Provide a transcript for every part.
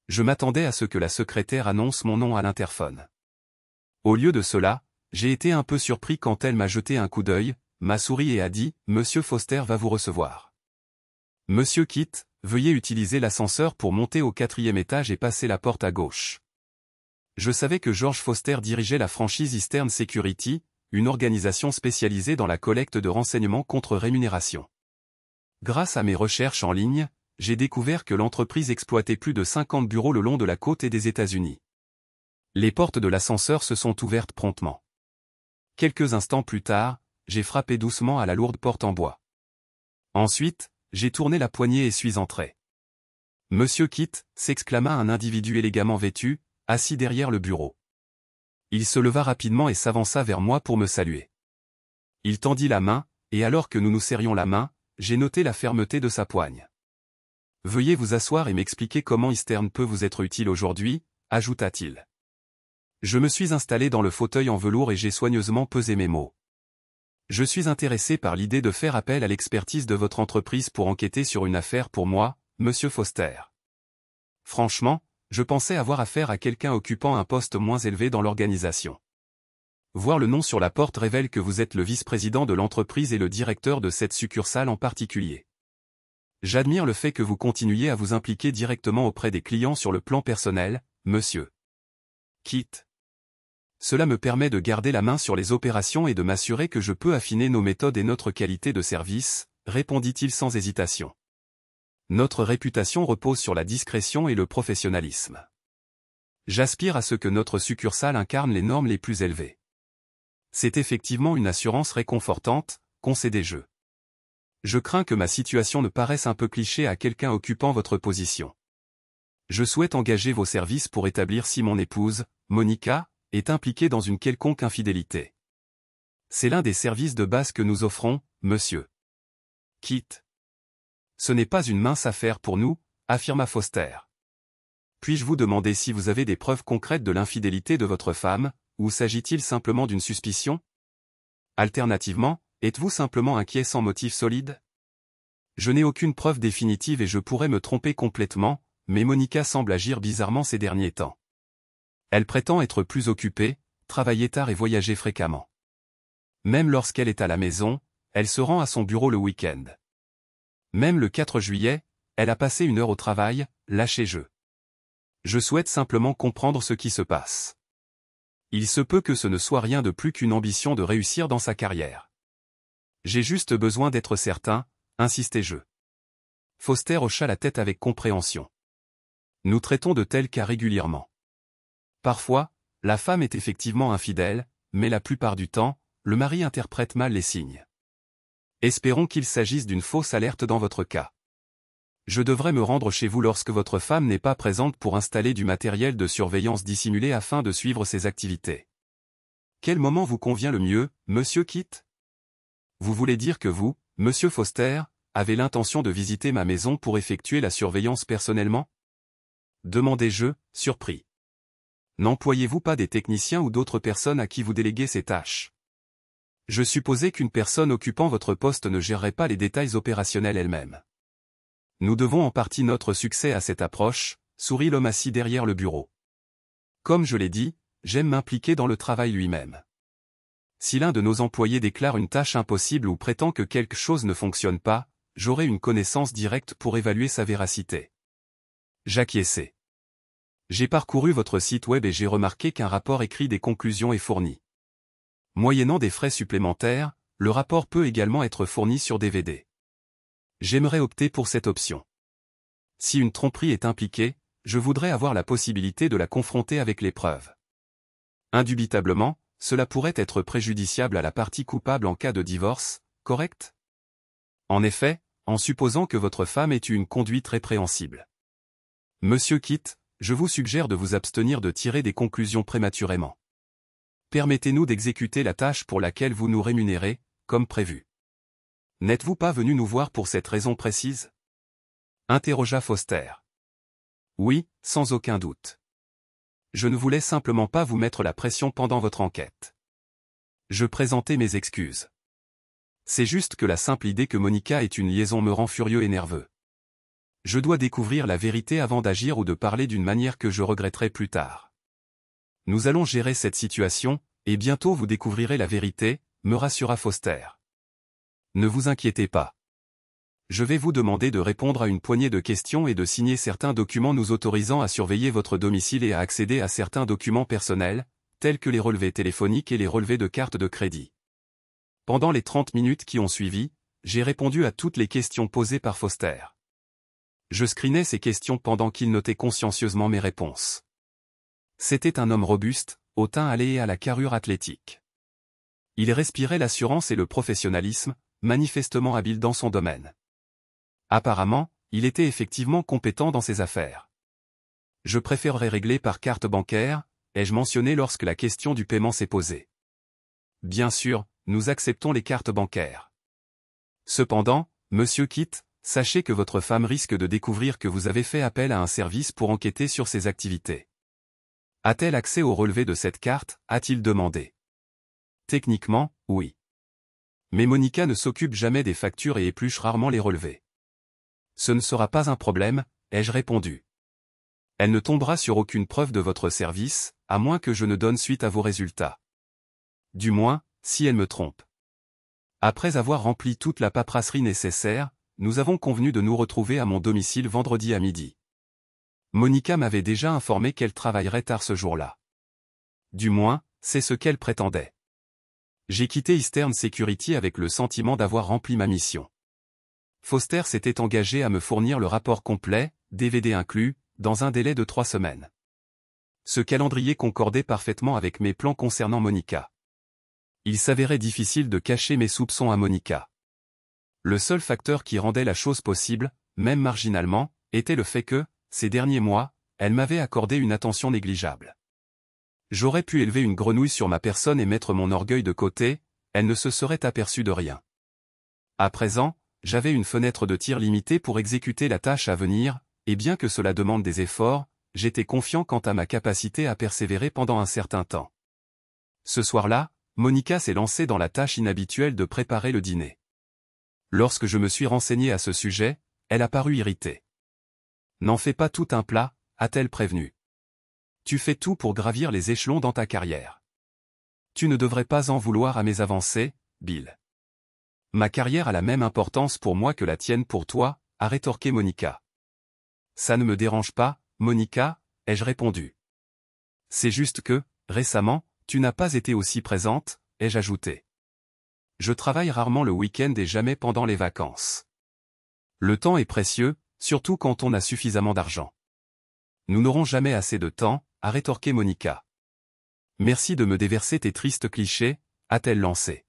Je m'attendais à ce que la secrétaire annonce mon nom à l'interphone. Au lieu de cela, j'ai été un peu surpris quand elle m'a jeté un coup d'œil, m'a souri et a dit « Monsieur Foster va vous recevoir. Monsieur Kitt, veuillez utiliser l'ascenseur pour monter au 4e étage et passer la porte à gauche. » Je savais que George Foster dirigeait la franchise Eastern Security, une organisation spécialisée dans la collecte de renseignements contre rémunération. Grâce à mes recherches en ligne, j'ai découvert que l'entreprise exploitait plus de 50 bureaux le long de la côte et des États-Unis. Les portes de l'ascenseur se sont ouvertes promptement. Quelques instants plus tard, j'ai frappé doucement à la lourde porte en bois. Ensuite, j'ai tourné la poignée et suis entré. « Monsieur Kitt » s'exclama un individu élégamment vêtu, assis derrière le bureau. Il se leva rapidement et s'avança vers moi pour me saluer. Il tendit la main, et alors que nous nous serrions la main, j'ai noté la fermeté de sa poigne. « Veuillez vous asseoir et m'expliquer comment Eastern peut vous être utile aujourd'hui » ajouta-t-il. Je me suis installé dans le fauteuil en velours et j'ai soigneusement pesé mes mots. Je suis intéressé par l'idée de faire appel à l'expertise de votre entreprise pour enquêter sur une affaire pour moi, Monsieur Foster. Franchement, je pensais avoir affaire à quelqu'un occupant un poste moins élevé dans l'organisation. Voir le nom sur la porte révèle que vous êtes le vice-président de l'entreprise et le directeur de cette succursale en particulier. J'admire le fait que vous continuiez à vous impliquer directement auprès des clients sur le plan personnel, Monsieur Kitt. Cela me permet de garder la main sur les opérations et de m'assurer que je peux affiner nos méthodes et notre qualité de service, répondit-il sans hésitation. Notre réputation repose sur la discrétion et le professionnalisme. J'aspire à ce que notre succursale incarne les normes les plus élevées. C'est effectivement une assurance réconfortante, concédai-je. Je crains que ma situation ne paraisse un peu cliché à quelqu'un occupant votre position. Je souhaite engager vos services pour établir si mon épouse, Monica, est impliquée dans une quelconque infidélité. C'est l'un des services de base que nous offrons, Monsieur Kitt. Ce n'est pas une mince affaire pour nous, affirma Foster. Puis-je vous demander si vous avez des preuves concrètes de l'infidélité de votre femme, ou s'agit-il simplement d'une suspicion? Alternativement, êtes-vous simplement inquiet sans motif solide? Je n'ai aucune preuve définitive et je pourrais me tromper complètement, mais Monica semble agir bizarrement ces derniers temps. Elle prétend être plus occupée, travailler tard et voyager fréquemment. Même lorsqu'elle est à la maison, elle se rend à son bureau le week-end. Même le 4 juillet, elle a passé 1 heure au travail, lâché jeu. Je souhaite simplement comprendre ce qui se passe. Il se peut que ce ne soit rien de plus qu'une ambition de réussir dans sa carrière. J'ai juste besoin d'être certain, insistai-je. Foster hocha la tête avec compréhension. Nous traitons de tels cas régulièrement. Parfois, la femme est effectivement infidèle, mais la plupart du temps, le mari interprète mal les signes. Espérons qu'il s'agisse d'une fausse alerte dans votre cas. Je devrais me rendre chez vous lorsque votre femme n'est pas présente pour installer du matériel de surveillance dissimulé afin de suivre ses activités. Quel moment vous convient le mieux, Monsieur Kitt? Vous voulez dire que vous, Monsieur Foster, avez l'intention de visiter ma maison pour effectuer la surveillance personnellement? Demandai-je, surpris. N'employez-vous pas des techniciens ou d'autres personnes à qui vous déléguez ces tâches? Je supposais qu'une personne occupant votre poste ne gérerait pas les détails opérationnels elle-même. Nous devons en partie notre succès à cette approche, sourit l'homme assis derrière le bureau. Comme je l'ai dit, j'aime m'impliquer dans le travail lui-même. Si l'un de nos employés déclare une tâche impossible ou prétend que quelque chose ne fonctionne pas, j'aurai une connaissance directe pour évaluer sa véracité. J'acquiesçai. J'ai parcouru votre site web et j'ai remarqué qu'un rapport écrit des conclusions est fourni. Moyennant des frais supplémentaires, le rapport peut également être fourni sur DVD. J'aimerais opter pour cette option. Si une tromperie est impliquée, je voudrais avoir la possibilité de la confronter avec les preuves. Indubitablement, cela pourrait être préjudiciable à la partie coupable en cas de divorce, correct? En effet, en supposant que votre femme ait eu une conduite répréhensible. Monsieur Kitt, je vous suggère de vous abstenir de tirer des conclusions prématurément. Permettez-nous d'exécuter la tâche pour laquelle vous nous rémunérez, comme prévu. N'êtes-vous pas venu nous voir pour cette raison précise? Interrogea Foster. Oui, sans aucun doute. Je ne voulais simplement pas vous mettre la pression pendant votre enquête. Je présentai mes excuses. C'est juste que la simple idée que Monica ait une liaison me rend furieux et nerveux. Je dois découvrir la vérité avant d'agir ou de parler d'une manière que je regretterai plus tard. Nous allons gérer cette situation, et bientôt vous découvrirez la vérité, me rassura Foster. Ne vous inquiétez pas. Je vais vous demander de répondre à une poignée de questions et de signer certains documents nous autorisant à surveiller votre domicile et à accéder à certains documents personnels, tels que les relevés téléphoniques et les relevés de carte de crédit. Pendant les 30 minutes qui ont suivi, j'ai répondu à toutes les questions posées par Foster. Je screenais ces questions pendant qu'il notait consciencieusement mes réponses. C'était un homme robuste, au teint hâlé et à la carrure athlétique. Il respirait l'assurance et le professionnalisme, manifestement habile dans son domaine. Apparemment, il était effectivement compétent dans ses affaires. Je préférerais régler par carte bancaire, ai-je mentionné lorsque la question du paiement s'est posée. Bien sûr, nous acceptons les cartes bancaires. Cependant, Monsieur Kit, sachez que votre femme risque de découvrir que vous avez fait appel à un service pour enquêter sur ses activités. A-t-elle accès au relevé de cette carte, a-t-il demandé. Techniquement, oui. Mais Monica ne s'occupe jamais des factures et épluche rarement les relevés. Ce ne sera pas un problème, ai-je répondu. Elle ne tombera sur aucune preuve de votre service, à moins que je ne donne suite à vos résultats. Du moins, si elle me trompe. Après avoir rempli toute la paperasserie nécessaire, nous avons convenu de nous retrouver à mon domicile vendredi à midi. Monica m'avait déjà informé qu'elle travaillerait tard ce jour-là. Du moins, c'est ce qu'elle prétendait. J'ai quitté Eastern Security avec le sentiment d'avoir rempli ma mission. Foster s'était engagé à me fournir le rapport complet, DVD inclus, dans un délai de 3 semaines. Ce calendrier concordait parfaitement avec mes plans concernant Monica. Il s'avérait difficile de cacher mes soupçons à Monica. Le seul facteur qui rendait la chose possible, même marginalement, était le fait que, ces derniers mois, elle m'avait accordé une attention négligeable. J'aurais pu élever une grenouille sur ma personne et mettre mon orgueil de côté, elle ne se serait aperçue de rien. À présent, j'avais une fenêtre de tir limitée pour exécuter la tâche à venir, et bien que cela demande des efforts, j'étais confiant quant à ma capacité à persévérer pendant un certain temps. Ce soir-là, Monica s'est lancée dans la tâche inhabituelle de préparer le dîner. Lorsque je me suis renseigné à ce sujet, elle a paru irritée. « N'en fais pas tout un plat », a-t-elle prévenu. « Tu fais tout pour gravir les échelons dans ta carrière. Tu ne devrais pas en vouloir à mes avancées, Bill. » « Ma carrière a la même importance pour moi que la tienne pour toi, » a rétorqué Monica. « Ça ne me dérange pas, Monica, » ai-je répondu. « C'est juste que, récemment, tu n'as pas été aussi présente, » ai-je ajouté. « Je travaille rarement le week-end et jamais pendant les vacances. Le temps est précieux, surtout quand on a suffisamment d'argent. »« Nous n'aurons jamais assez de temps, » a rétorqué Monica. « Merci de me déverser tes tristes clichés, » a-t-elle lancé.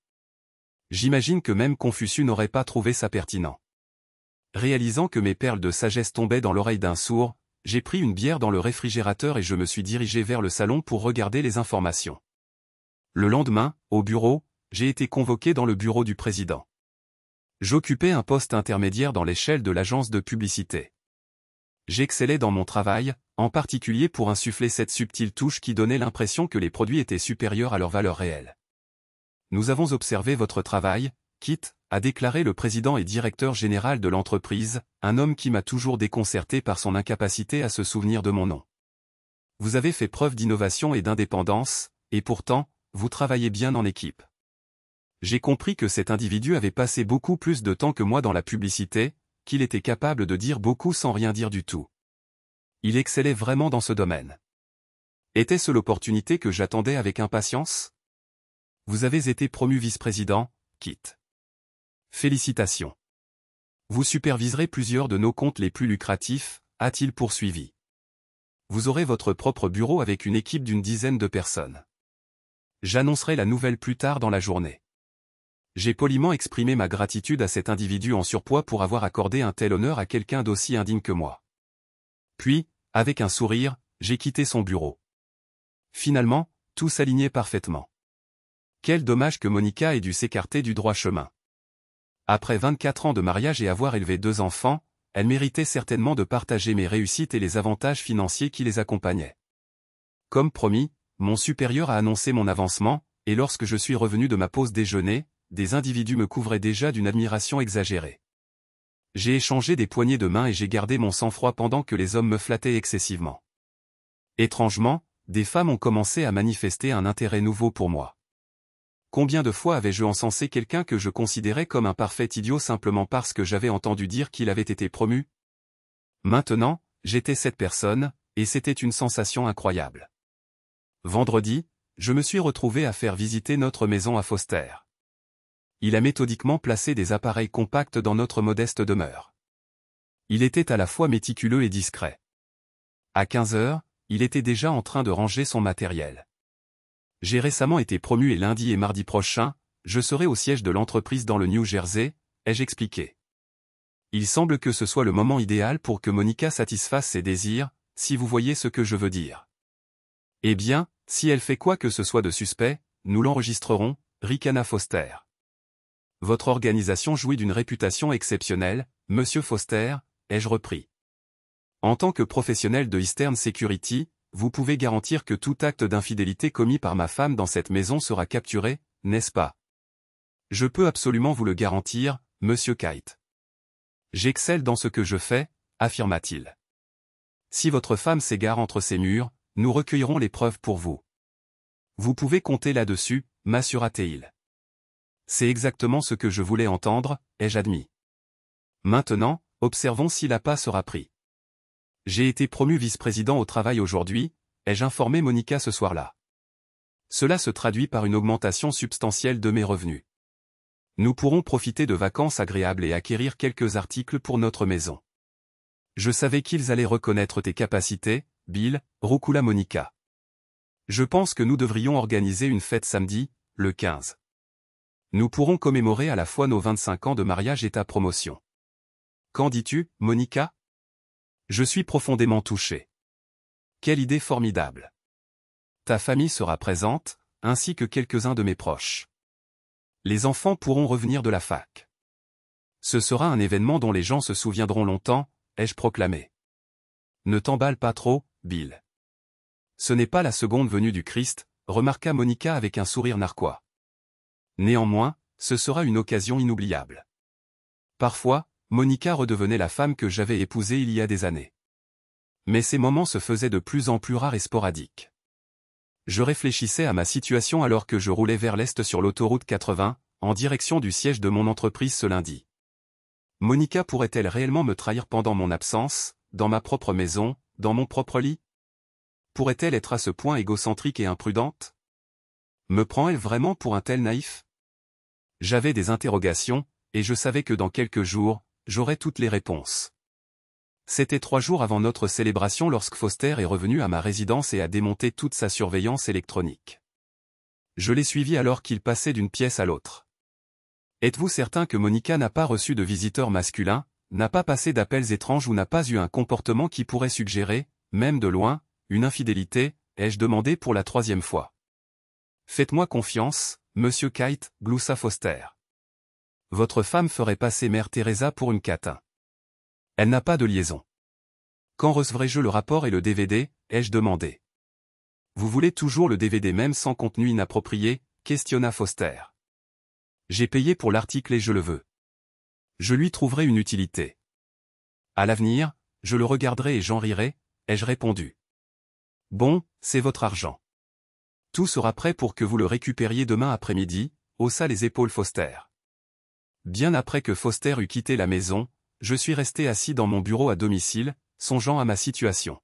J'imagine que même Confucius n'aurait pas trouvé ça pertinent. Réalisant que mes perles de sagesse tombaient dans l'oreille d'un sourd, j'ai pris une bière dans le réfrigérateur et je me suis dirigé vers le salon pour regarder les informations. Le lendemain, au bureau, j'ai été convoqué dans le bureau du président. J'occupais un poste intermédiaire dans l'échelle de l'agence de publicité. J'excellais dans mon travail, en particulier pour insuffler cette subtile touche qui donnait l'impression que les produits étaient supérieurs à leur valeur réelle. Nous avons observé votre travail, Kit, a déclaré le président et directeur général de l'entreprise, un homme qui m'a toujours déconcerté par son incapacité à se souvenir de mon nom. Vous avez fait preuve d'innovation et d'indépendance, et pourtant, vous travaillez bien en équipe. J'ai compris que cet individu avait passé beaucoup plus de temps que moi dans la publicité, qu'il était capable de dire beaucoup sans rien dire du tout. Il excellait vraiment dans ce domaine. Était-ce l'opportunité que j'attendais avec impatience ? Vous avez été promu vice-président, Kit. Félicitations. Vous superviserez plusieurs de nos comptes les plus lucratifs, a-t-il poursuivi. Vous aurez votre propre bureau avec une équipe d'une dizaine de personnes. J'annoncerai la nouvelle plus tard dans la journée. J'ai poliment exprimé ma gratitude à cet individu en surpoids pour avoir accordé un tel honneur à quelqu'un d'aussi indigne que moi. Puis, avec un sourire, j'ai quitté son bureau. Finalement, tout s'alignait parfaitement. Quel dommage que Monica ait dû s'écarter du droit chemin. Après 24 ans de mariage et avoir élevé 2 enfants, elle méritait certainement de partager mes réussites et les avantages financiers qui les accompagnaient. Comme promis, mon supérieur a annoncé mon avancement, et lorsque je suis revenu de ma pause déjeuner, des individus me couvraient déjà d'une admiration exagérée. J'ai échangé des poignées de main et j'ai gardé mon sang-froid pendant que les hommes me flattaient excessivement. Étrangement, des femmes ont commencé à manifester un intérêt nouveau pour moi. Combien de fois avais-je encensé quelqu'un que je considérais comme un parfait idiot simplement parce que j'avais entendu dire qu'il avait été promu? Maintenant, j'étais cette personne, et c'était une sensation incroyable. Vendredi, je me suis retrouvé à faire visiter notre maison à Foster. Il a méthodiquement placé des appareils compacts dans notre modeste demeure. Il était à la fois méticuleux et discret. À 15 heures, il était déjà en train de ranger son matériel. J'ai récemment été promu et lundi et mardi prochain, je serai au siège de l'entreprise dans le New Jersey, ai-je expliqué. Il semble que ce soit le moment idéal pour que Monica satisfasse ses désirs, si vous voyez ce que je veux dire. Eh bien, si elle fait quoi que ce soit de suspect, nous l'enregistrerons, ricana Foster. Votre organisation jouit d'une réputation exceptionnelle, Monsieur Foster, ai-je repris. En tant que professionnel de Eastern Security, vous pouvez garantir que tout acte d'infidélité commis par ma femme dans cette maison sera capturé, n'est-ce pas? Je peux absolument vous le garantir, Monsieur Kite. J'excelle dans ce que je fais, affirma-t-il. Si votre femme s'égare entre ces murs, nous recueillerons les preuves pour vous. Vous pouvez compter là-dessus, m'assura-t-il. C'est exactement ce que je voulais entendre, ai-je admis. Maintenant, observons si l'appât sera pris. J'ai été promu vice-président au travail aujourd'hui, ai-je informé Monica ce soir-là. Cela se traduit par une augmentation substantielle de mes revenus. Nous pourrons profiter de vacances agréables et acquérir quelques articles pour notre maison. Je savais qu'ils allaient reconnaître tes capacités, Bill, roucoula Monica. Je pense que nous devrions organiser une fête samedi, le 15. Nous pourrons commémorer à la fois nos 25 ans de mariage et ta promotion. Qu'en dis-tu, Monica? Je suis profondément touché. Quelle idée formidable. Ta famille sera présente, ainsi que quelques-uns de mes proches. Les enfants pourront revenir de la fac. Ce sera un événement dont les gens se souviendront longtemps, ai-je proclamé. Ne t'emballe pas trop, Bill. Ce n'est pas la seconde venue du Christ, remarqua Monica avec un sourire narquois. Néanmoins, ce sera une occasion inoubliable. Parfois, Monica redevenait la femme que j'avais épousée il y a des années. Mais ces moments se faisaient de plus en plus rares et sporadiques. Je réfléchissais à ma situation alors que je roulais vers l'est sur l'autoroute 80, en direction du siège de mon entreprise ce lundi. Monica pourrait-elle réellement me trahir pendant mon absence, dans ma propre maison, dans mon propre lit? Pourrait-elle être à ce point égocentrique et imprudente? Me prend-elle vraiment pour un tel naïf? J'avais des interrogations, et je savais que dans quelques jours, j'aurais toutes les réponses. C'était 3 jours avant notre célébration lorsque Foster est revenu à ma résidence et a démonté toute sa surveillance électronique. Je l'ai suivi alors qu'il passait d'une pièce à l'autre. Êtes-vous certain que Monica n'a pas reçu de visiteurs masculins, n'a pas passé d'appels étranges ou n'a pas eu un comportement qui pourrait suggérer, même de loin, une infidélité, ai-je demandé pour la 3e fois. Faites-moi confiance, Monsieur Kite, gloussa Foster. Votre femme ferait passer Mère Teresa pour une catin. Elle n'a pas de liaison. Quand recevrai-je le rapport et le DVD, ai-je demandé. Vous voulez toujours le DVD même sans contenu inapproprié, questionna Foster. J'ai payé pour l'article et je le veux. Je lui trouverai une utilité. À l'avenir, je le regarderai et j'en rirai, ai-je répondu. Bon, c'est votre argent. Tout sera prêt pour que vous le récupériez demain après-midi, haussa les épaules Foster. Bien après que Foster eut quitté la maison, je suis resté assis dans mon bureau à domicile, songeant à ma situation.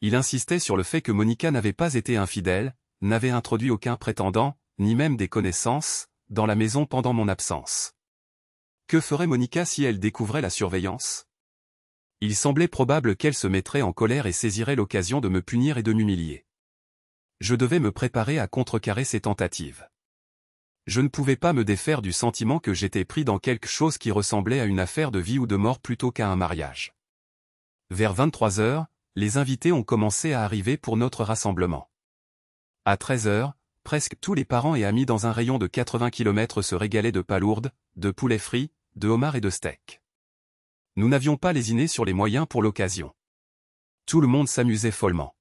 Il insistait sur le fait que Monica n'avait pas été infidèle, n'avait introduit aucun prétendant, ni même des connaissances, dans la maison pendant mon absence. Que ferait Monica si elle découvrait la surveillance? Il semblait probable qu'elle se mettrait en colère et saisirait l'occasion de me punir et de m'humilier. Je devais me préparer à contrecarrer ses tentatives. Je ne pouvais pas me défaire du sentiment que j'étais pris dans quelque chose qui ressemblait à une affaire de vie ou de mort plutôt qu'à un mariage. Vers 23 heures, les invités ont commencé à arriver pour notre rassemblement. À 13 heures, presque tous les parents et amis dans un rayon de 80 km se régalaient de palourdes, de poulets frits, de homards et de steaks. Nous n'avions pas lésiné sur les moyens pour l'occasion. Tout le monde s'amusait follement.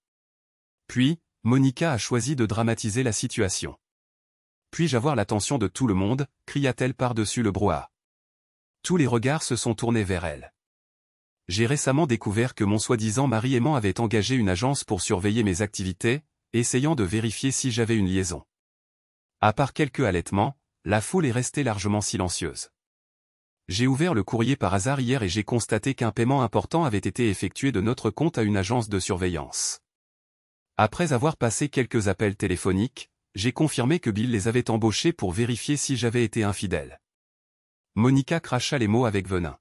Puis, Monica a choisi de dramatiser la situation. Puis-je avoir l'attention de tout le monde, cria-t-elle par-dessus le brouhaha. Tous les regards se sont tournés vers elle. J'ai récemment découvert que mon soi-disant mari aimant avait engagé une agence pour surveiller mes activités, essayant de vérifier si j'avais une liaison. À part quelques halètements, la foule est restée largement silencieuse. J'ai ouvert le courrier par hasard hier et j'ai constaté qu'un paiement important avait été effectué de notre compte à une agence de surveillance. Après avoir passé quelques appels téléphoniques, j'ai confirmé que Bill les avait embauchés pour vérifier si j'avais été infidèle. Monica cracha les mots avec venin.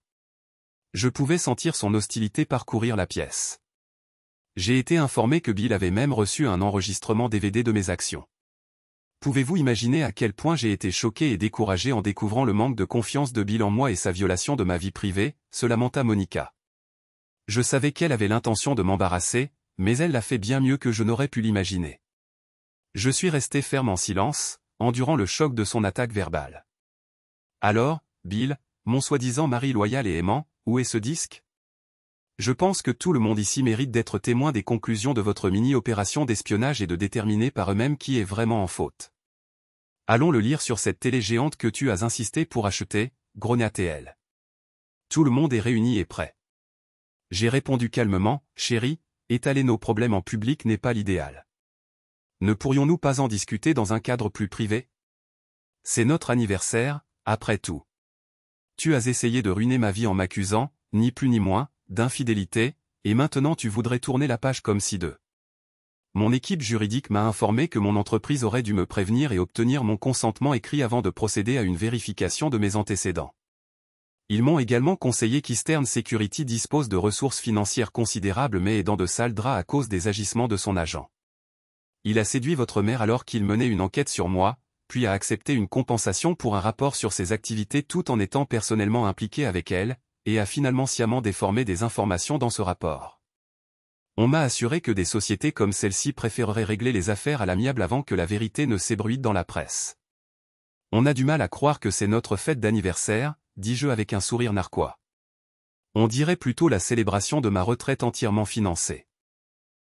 Je pouvais sentir son hostilité parcourir la pièce. J'ai été informé que Bill avait même reçu un enregistrement DVD de mes actions. Pouvez-vous imaginer à quel point j'ai été choqué et découragé en découvrant le manque de confiance de Bill en moi et sa violation de ma vie privée, se lamenta Monica. Je savais qu'elle avait l'intention de m'embarrasser, mais elle l'a fait bien mieux que je n'aurais pu l'imaginer. Je suis resté ferme en silence, endurant le choc de son attaque verbale. Alors, Bill, mon soi-disant mari loyal et aimant, où est ce disque? Je pense que tout le monde ici mérite d'être témoin des conclusions de votre mini-opération d'espionnage et de déterminer par eux-mêmes qui est vraiment en faute. Allons le lire sur cette télé géante que tu as insisté pour acheter, grogna-t-elle. Tout le monde est réuni et prêt. J'ai répondu calmement, chérie, étaler nos problèmes en public n'est pas l'idéal. Ne pourrions-nous pas en discuter dans un cadre plus privé? C'est notre anniversaire, après tout. Tu as essayé de ruiner ma vie en m'accusant, ni plus ni moins, d'infidélité, et maintenant tu voudrais tourner la page comme si de... Mon équipe juridique m'a informé que mon entreprise aurait dû me prévenir et obtenir mon consentement écrit avant de procéder à une vérification de mes antécédents. Ils m'ont également conseillé qu'Eastern Security dispose de ressources financières considérables mais est dans de sales draps à cause des agissements de son agent. Il a séduit votre mère alors qu'il menait une enquête sur moi, puis a accepté une compensation pour un rapport sur ses activités tout en étant personnellement impliqué avec elle, et a finalement sciemment déformé des informations dans ce rapport. On m'a assuré que des sociétés comme celle-ci préféreraient régler les affaires à l'amiable avant que la vérité ne s'ébruite dans la presse. On a du mal à croire que c'est notre fête d'anniversaire, dis-je avec un sourire narquois. On dirait plutôt la célébration de ma retraite entièrement financée.